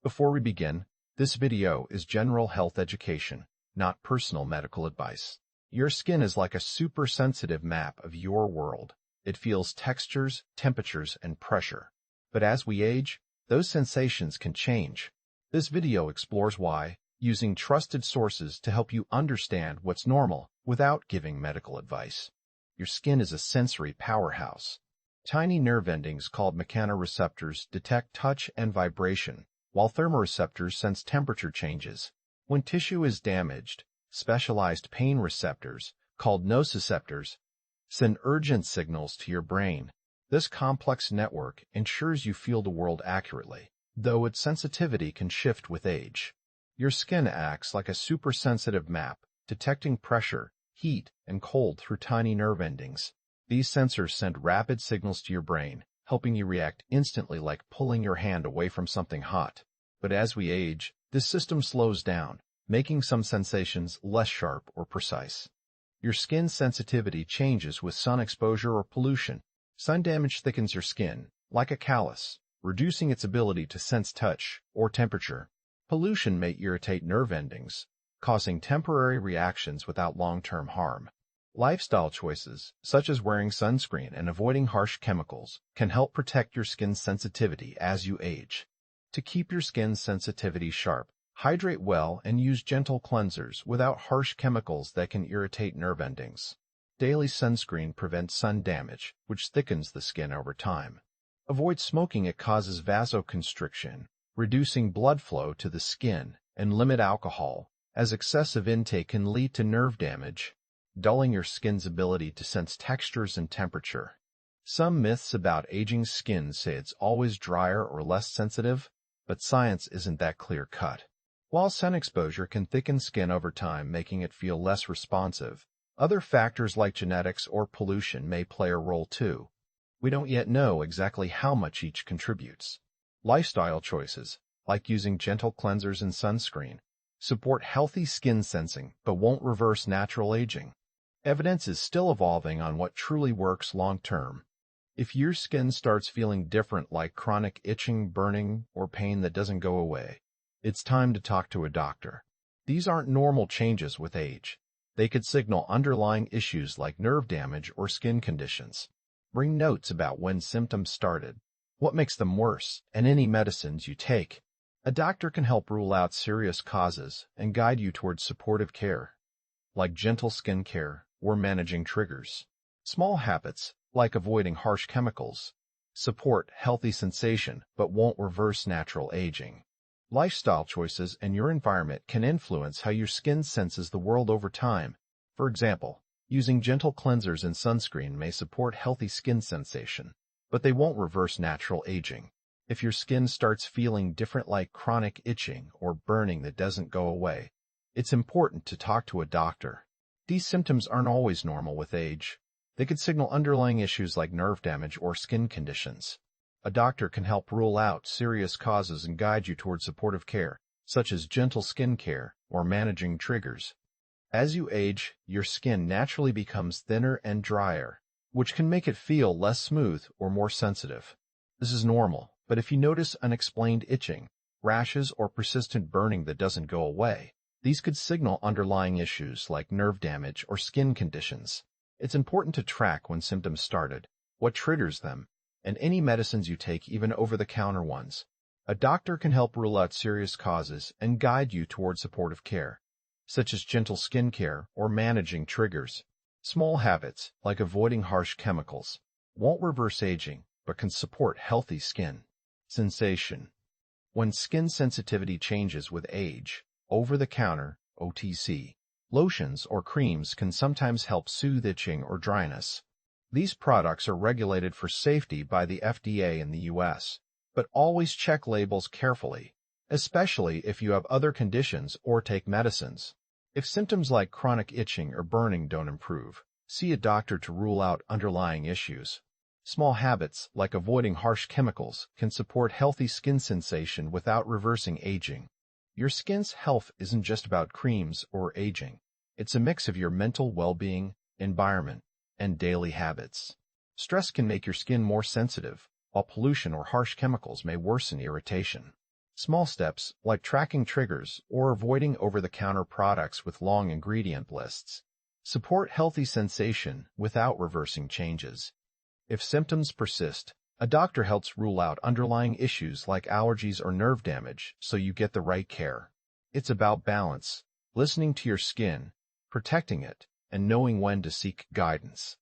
Before we begin, this video is general health education, not personal medical advice. Your skin is like a super sensitive map of your world. It feels textures, temperatures, and pressure. But as we age, those sensations can change. This video explores why, using trusted sources to help you understand what's normal without giving medical advice. Your skin is a sensory powerhouse. Tiny nerve endings called mechanoreceptors detect touch and vibration, while thermoreceptors sense temperature changes. When tissue is damaged, specialized pain receptors, called nociceptors, send urgent signals to your brain. This complex network ensures you feel the world accurately, though its sensitivity can shift with age. Your skin acts like a super-sensitive map, detecting pressure, heat, and cold through tiny nerve endings. These sensors send rapid signals to your brain, helping you react instantly like pulling your hand away from something hot. But as we age, this system slows down, making some sensations less sharp or precise. Your skin sensitivity changes with sun exposure or pollution. Sun damage thickens your skin, like a callus, reducing its ability to sense touch or temperature. Pollution may irritate nerve endings, causing temporary reactions without long-term harm. Lifestyle choices, such as wearing sunscreen and avoiding harsh chemicals, can help protect your skin's sensitivity as you age. To keep your skin's sensitivity sharp, hydrate well and use gentle cleansers without harsh chemicals that can irritate nerve endings. Daily sunscreen prevents sun damage, which thickens the skin over time. Avoid smoking. It causes vasoconstriction, reducing blood flow to the skin, and limit alcohol, as excessive intake can lead to nerve damage, dulling your skin's ability to sense textures and temperature. Some myths about aging skin say it's always drier or less sensitive, but science isn't that clear-cut. While sun exposure can thicken skin over time, making it feel less responsive, other factors like genetics or pollution may play a role too. We don't yet know exactly how much each contributes. Lifestyle choices, like using gentle cleansers and sunscreen, support healthy skin sensing but won't reverse natural aging. Evidence is still evolving on what truly works long-term. If your skin starts feeling different, like chronic itching, burning, or pain that doesn't go away, it's time to talk to a doctor. These aren't normal changes with age. They could signal underlying issues like nerve damage or skin conditions. Bring notes about when symptoms started, what makes them worse, and any medicines you take. A doctor can help rule out serious causes and guide you towards supportive care, like gentle skin care or managing triggers. Small habits, like avoiding harsh chemicals, support healthy sensation but won't reverse natural aging. Lifestyle choices and your environment can influence how your skin senses the world over time. For example, using gentle cleansers and sunscreen may support healthy skin sensation, but they won't reverse natural aging. If your skin starts feeling different, like chronic itching or burning that doesn't go away, it's important to talk to a doctor. These symptoms aren't always normal with age. They could signal underlying issues like nerve damage or skin conditions. A doctor can help rule out serious causes and guide you towards supportive care, such as gentle skin care or managing triggers. As you age, your skin naturally becomes thinner and drier, which can make it feel less smooth or more sensitive. This is normal, but if you notice unexplained itching, rashes, or persistent burning that doesn't go away, these could signal underlying issues like nerve damage or skin conditions. It's important to track when symptoms started, what triggers them, and any medicines you take, even over-the-counter ones. A doctor can help rule out serious causes and guide you toward supportive care, such as gentle skin care or managing triggers. Small habits, like avoiding harsh chemicals, won't reverse aging but can support healthy skin. Sensation. When skin sensitivity changes with age, over-the-counter (OTC) lotions or creams can sometimes help soothe itching or dryness. These products are regulated for safety by the FDA in the US, but always check labels carefully, especially if you have other conditions or take medicines. If symptoms like chronic itching or burning don't improve, see a doctor to rule out underlying issues. Small habits, like avoiding harsh chemicals, can support healthy skin sensation without reversing aging. Your skin's health isn't just about creams or aging. It's a mix of your mental well-being, environment, and daily habits. Stress can make your skin more sensitive, while pollution or harsh chemicals may worsen irritation. Small steps, like tracking triggers or avoiding over-the-counter products with long ingredient lists, support healthy sensation without reversing changes. If symptoms persist, a doctor helps rule out underlying issues like allergies or nerve damage so you get the right care. It's about balance, listening to your skin, protecting it, and knowing when to seek guidance.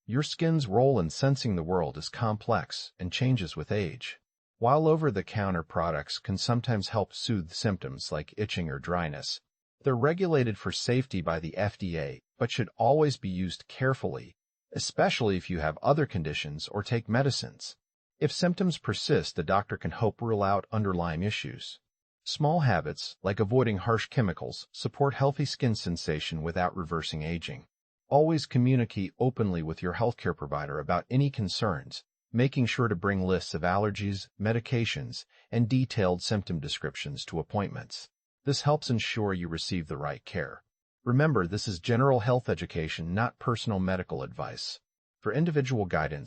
Your skin's role in sensing the world is complex and changes with age. While over-the-counter products can sometimes help soothe symptoms like itching or dryness, they're regulated for safety by the FDA but should always be used carefully, especially if you have other conditions or take medicines. If symptoms persist, the doctor can help rule out underlying issues. Small habits, like avoiding harsh chemicals, support healthy skin sensation without reversing aging. Always communicate openly with your healthcare provider about any concerns, making sure to bring lists of allergies, medications, and detailed symptom descriptions to appointments. This helps ensure you receive the right care. Remember, this is general health education, not personal medical advice. For individual guidance,